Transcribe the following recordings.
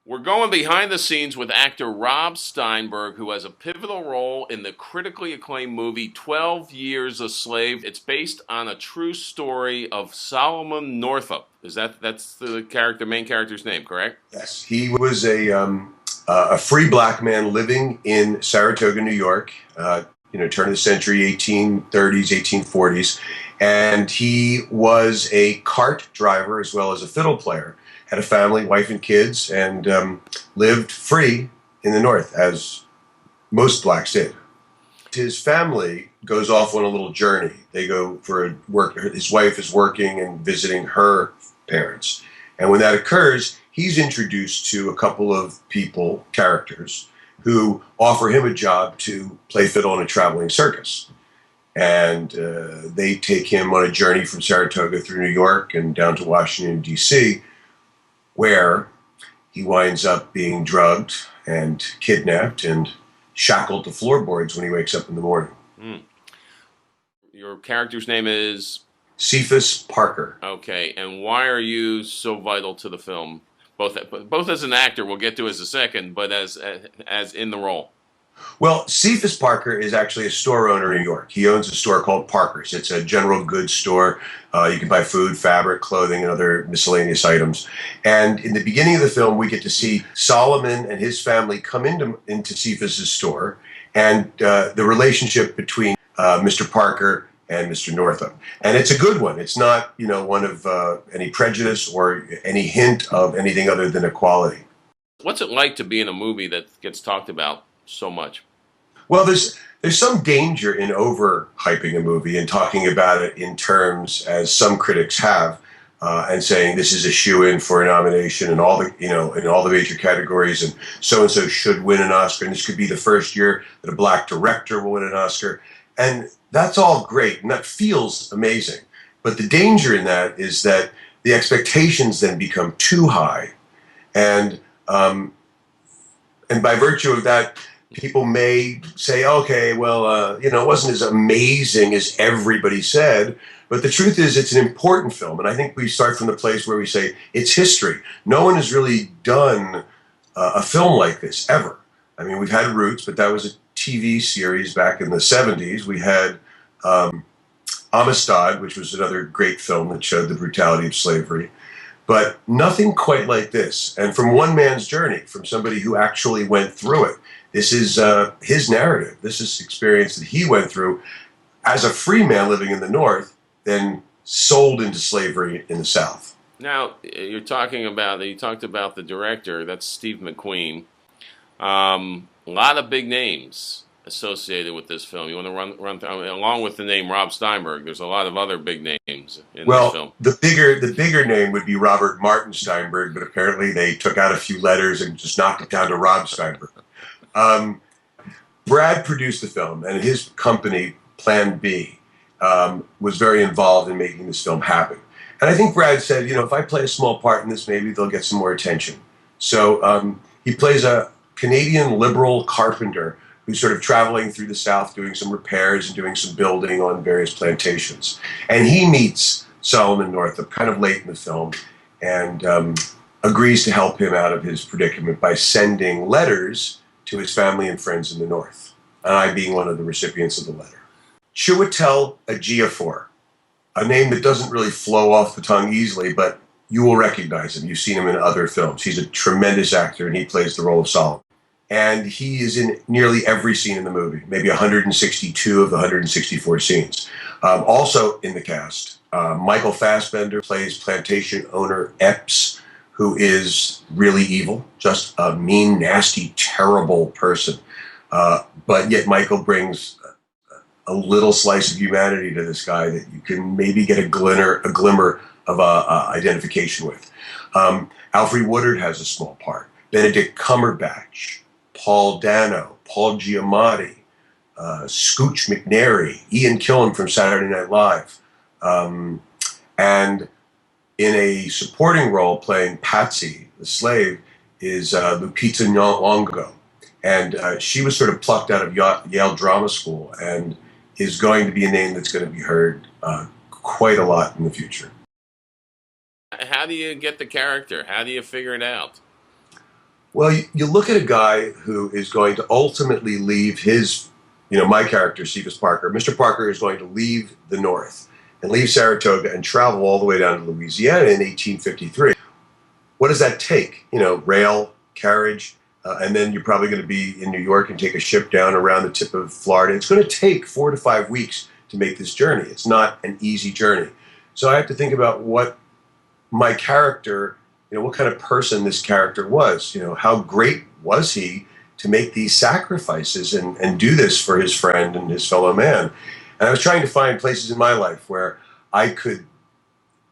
We're going behind the scenes with actor Rob Steinberg, who has a pivotal role in the critically acclaimed movie 12 Years a Slave. It's based on a true story of Solomon Northup. That's the main character's name, correct? Yes, he was a free black man living in Saratoga, New York. Turn of the century, 1830s, 1840s, and he was a cart driver as well as a fiddle player. Had a family, wife and kids, and lived free in the North, as most blacks did. His family goes off on a little journey. They go for a work. His wife is working and visiting her parents. And when that occurs, he's introduced to a couple of characters, who offer him a job to play fiddle in a traveling circus. And they take him on a journey from Saratoga through New York and down to Washington, D.C., where he winds up being drugged and kidnapped and shackled to floorboards when he wakes up in the morning. Mm. Your character's name is? Cephas Parker. Okay, and why are you so vital to the film? Both as an actor, we'll get to as a second, but as in the role. Well, Cephas Parker is actually a store owner in New York. He owns a store called Parker's. It's a general goods store. You can buy food, fabric, clothing, and other miscellaneous items. And in the beginning of the film, we get to see Solomon and his family come into Cephas's store, and the relationship between Mr. Parker and Mr. Northup. And it's a good one. It's not, one of any prejudice or any hint of anything other than equality. What's it like to be in a movie that gets talked about so much? Well, there's some danger in overhyping a movie and talking about it in terms, as some critics have, and saying this is a shoe-in for a nomination in all the major categories, and so should win an Oscar, and this could be the first year that a black director will win an Oscar, and that's all great, and that feels amazing. But the danger in that is that the expectations then become too high, and by virtue of that, people may say, okay, well, it wasn't as amazing as everybody said. But the truth is, it's an important film. And I think we start from the place where we say it's history. No one has really done a film like this ever. I mean, we've had Roots, but that was a TV series back in the 70s. We had Amistad, which was another great film that showed the brutality of slavery. But nothing quite like this. And from one man's journey, from somebody who actually went through it. This is his narrative. This is experience that he went through as a free man living in the North, then sold into slavery in the South. Now, you talked about the director. That's Steve McQueen. A lot of big names associated with this film. You want to run through, along with the name Rob Steinberg, there's a lot of other big names in this film. The bigger name would be Robert Martin Steinberg, but apparently they took out a few letters and just knocked it down to Rob Steinberg. Brad produced the film, and his company, Plan B, was very involved in making this film happen. And I think Brad said, if I play a small part in this, maybe they'll get some more attention. So he plays a Canadian liberal carpenter who's sort of traveling through the South, doing some repairs and doing some building on various plantations. And he meets Solomon Northup kind of late in the film, and agrees to help him out of his predicament by sending letters to his family and friends in the North, and I being one of the recipients of the letter. Chiwetel Ejiofor, a name that doesn't really flow off the tongue easily, but you will recognize him. You've seen him in other films. He's a tremendous actor, and he plays the role of Solomon. And he is in nearly every scene in the movie, maybe 162 of the 164 scenes. Also in the cast, Michael Fassbender plays plantation owner Epps, who is really evil, just a mean, nasty, terrible person. But yet Michael brings a little slice of humanity to this guy that you can maybe get a glimmer of identification with. Alfre Woodard has a small part. Benedict Cumberbatch, Paul Dano, Paul Giamatti, Scooch McNairy, Ian Killen from Saturday Night Live. And in a supporting role playing Patsy, the slave, is Lupita Nyong'o. And she was sort of plucked out of Yale Drama School and is going to be a name that's going to be heard quite a lot in the future. How do you get the character? How do you figure it out? Well, you look at a guy who is going to ultimately leave his, my character, Cephas Parker. Mr. Parker is going to leave the North and leave Saratoga and travel all the way down to Louisiana in 1853. What does that take? Rail, carriage, and then you're probably going to be in New York and take a ship down around the tip of Florida. It's going to take 4 to 5 weeks to make this journey. It's not an easy journey. So I have to think about what my character, what kind of person this character was. How great was he to make these sacrifices and do this for his friend and his fellow man? And I was trying to find places in my life where I could,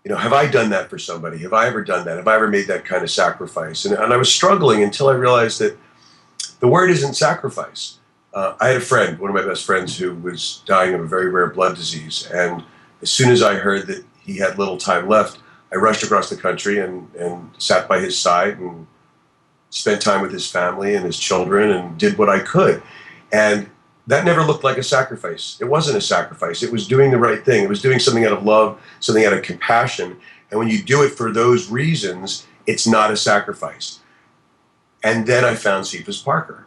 have I done that for somebody? Have I ever done that? Have I ever made that kind of sacrifice? And I was struggling until I realized that the word isn't sacrifice. I had a friend, one of my best friends, who was dying of a very rare blood disease. And as soon as I heard that he had little time left, I rushed across the country and sat by his side and spent time with his family and his children and did what I could. And that never looked like a sacrifice. It wasn't a sacrifice. It was doing the right thing. It was doing something out of love, something out of compassion. And when you do it for those reasons, it's not a sacrifice. And then I found Cephas Parker.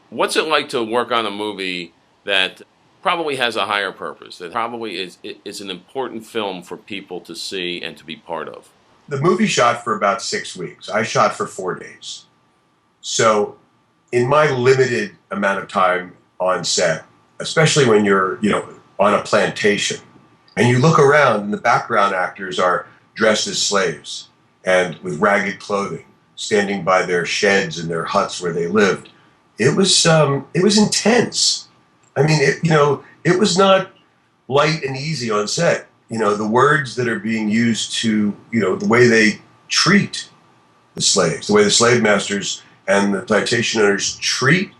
What's it like to work on a movie that probably has a higher purpose, that probably is an important film for people to see and to be part of? The movie shot for about 6 weeks. I shot for 4 days. So in my limited amount of time on set, especially when you're, on a plantation, and you look around and the background actors are dressed as slaves and with ragged clothing, standing by their sheds and their huts where they lived. It was intense. I mean, it was not light and easy on set. The words that are being used to, the way they treat the slaves, the way the slave masters and the plantation owners treat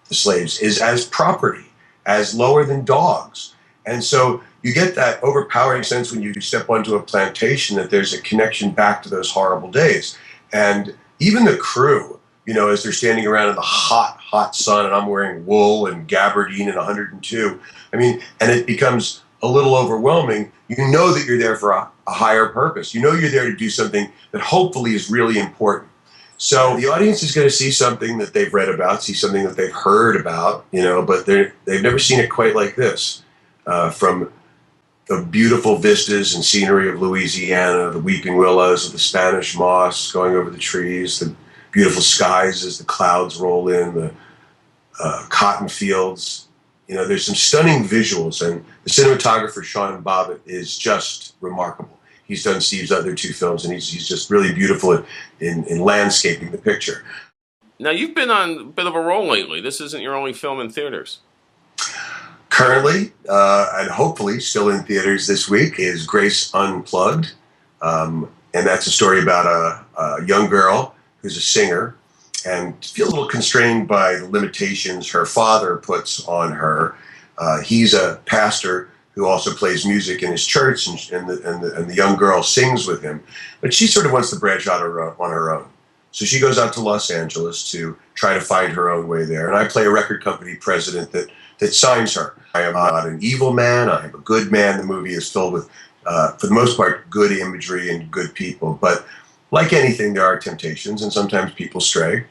the slaves is as property, as lower than dogs. And so you get that overpowering sense when you step onto a plantation that there's a connection back to those horrible days. And even the crew, as they're standing around in the hot, hot sun, and I'm wearing wool and gabardine and 102, and it becomes a little overwhelming. You know that you're there for a higher purpose. You know you're there to do something that hopefully is really important. So the audience is going to see something that they've read about, see something that they've heard about, but they've never seen it quite like this. From the beautiful vistas and scenery of Louisiana, the weeping willows of the Spanish moss going over the trees, the beautiful skies as the clouds roll in, the cotton fields. There's some stunning visuals, and the cinematographer, Sean Bobbitt, is just remarkable. He's done Steve's other 2 films, and he's just really beautiful in landscaping the picture. Now, you've been on a bit of a roll lately. This isn't your only film in theaters. Currently, and hopefully still in theaters this week, is Grace Unplugged. And that's a story about a young girl who's a singer and feels a little constrained by the limitations her father puts on her. He's a pastor who also plays music in his church, and the young girl sings with him. But she sort of wants to branch out on her own. So she goes out to Los Angeles to try to find her own way there. And I play a record company president that signs her. I am not an evil man. I am a good man. The movie is filled with, for the most part, good imagery and good people. But like anything, there are temptations, and sometimes people stray.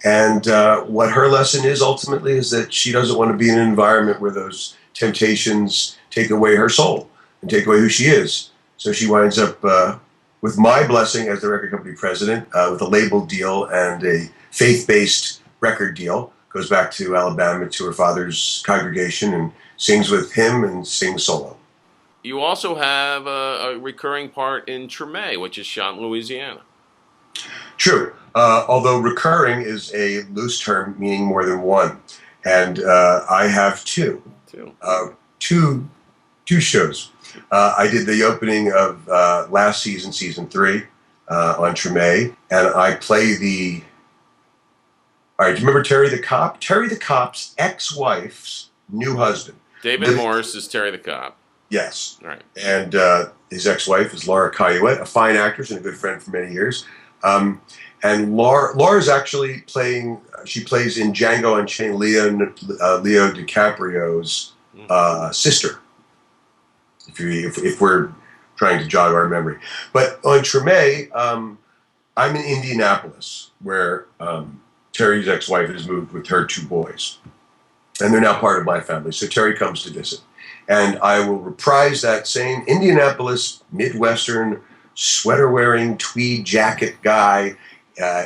And what her lesson is ultimately is that she doesn't want to be in an environment where those temptations take away her soul and take away who she is. So she winds up with my blessing as the record company president, with a label deal and a faith-based record deal. Goes back to Alabama to her father's congregation and sings with him and sings solo. You also have a recurring part in Treme, which is shot in Louisiana. True, although recurring is a loose term meaning more than one. And I have 2. Two shows. I did the opening of last season, season 3, on Treme, and I play the... All right, do you remember Terry the Cop? Terry the Cop's ex-wife's new husband. David Morris is Terry the Cop. Yes. All right. And his ex-wife is Laura Caillouette, a fine actress and a good friend for many years. And Laura's actually she plays in Django Unchained Leo DiCaprio's sister, if we're trying to jog our memory. But on Treme, I'm in Indianapolis, where Terry's ex-wife has moved with her 2 boys, and they're now part of my family. So Terry comes to visit, and I will reprise that same Indianapolis Midwestern sweater-wearing tweed jacket guy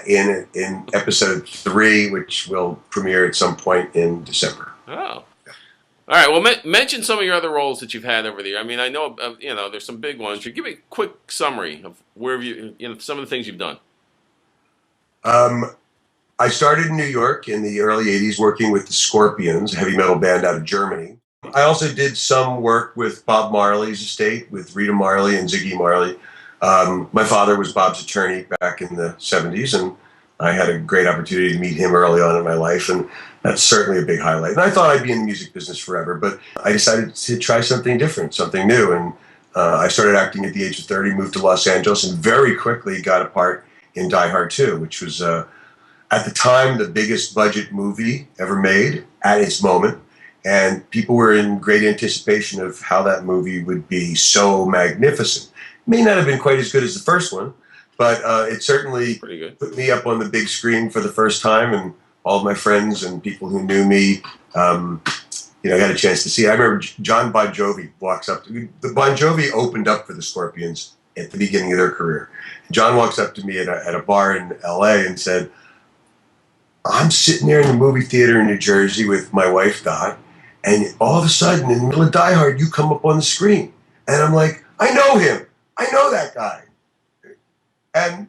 in episode 3, which will premiere at some point in December. Oh. All right. Well, mention some of your other roles that you've had over the year. I mean, I know there's some big ones. Give me a quick summary of where some of the things you've done. I started in New York in the early '80s, working with the Scorpions, a heavy metal band out of Germany. I also did some work with Bob Marley's estate, with Rita Marley and Ziggy Marley. My father was Bob's attorney back in the '70s, and I had a great opportunity to meet him early on in my life, and that's certainly a big highlight. And I thought I'd be in the music business forever, but I decided to try something different, something new. And I started acting at the age of 30, moved to Los Angeles, and very quickly got a part in Die Hard 2, which was, at the time, the biggest budget movie ever made at its moment. And people were in great anticipation of how that movie would be so magnificent. It may not have been quite as good as the first one, but it certainly put me up on the big screen for the first time, and all of my friends and people who knew me, got a chance to see it. I remember John Bon Jovi walks up to me. The Bon Jovi opened up for the Scorpions at the beginning of their career. John walks up to me at a bar in L.A. and said, "I'm sitting there in the movie theater in New Jersey with my wife, Dot, and all of a sudden, in the middle of Die Hard, you come up on the screen." And I'm like, "I know him. I know that guy." And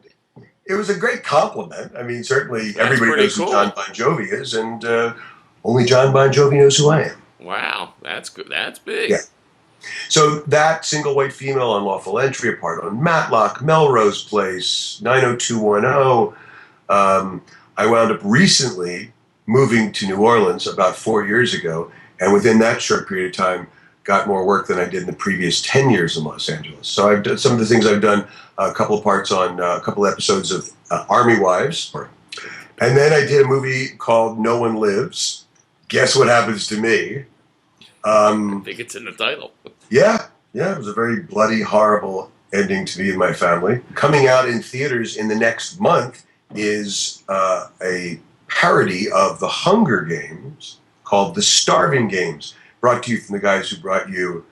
it was a great compliment. I mean, certainly everybody knows who John Bon Jovi is, and only John Bon Jovi knows who I am. Wow, that's good. That's big. Yeah. So that Single White Female, Unlawful Entry, A Part on Matlock, Melrose Place, 90210. I wound up recently moving to New Orleans about 4 years ago, and within that short period of time, got more work than I did in the previous 10 years in Los Angeles. So I've done some of the things I've done, a couple of parts on a couple of episodes of Army Wives. And then I did a movie called No One Lives. Guess what happens to me? I think it's in the title. Yeah, it was a very bloody, horrible ending to me and my family. Coming out in theaters in the next month is a parody of the Hunger Games called The Starving Games, brought to you from the guys who brought you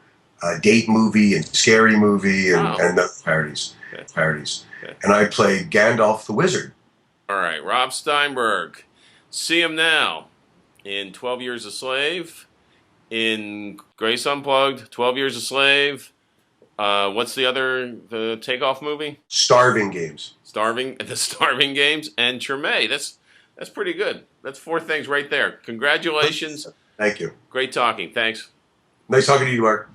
Date Movie and Scary Movie and those parodies. Okay. And I played Gandalf the Wizard. All right, Rob Steinberg. See him now in 12 Years a Slave, in Grace Unplugged, 12 Years a Slave. What's the Takeoff movie? Starving Games. The Starving Games, and Treme. That's pretty good. That's 4 things right there. Congratulations. Thank you. Great talking. Thanks. Nice talking to you, Marc.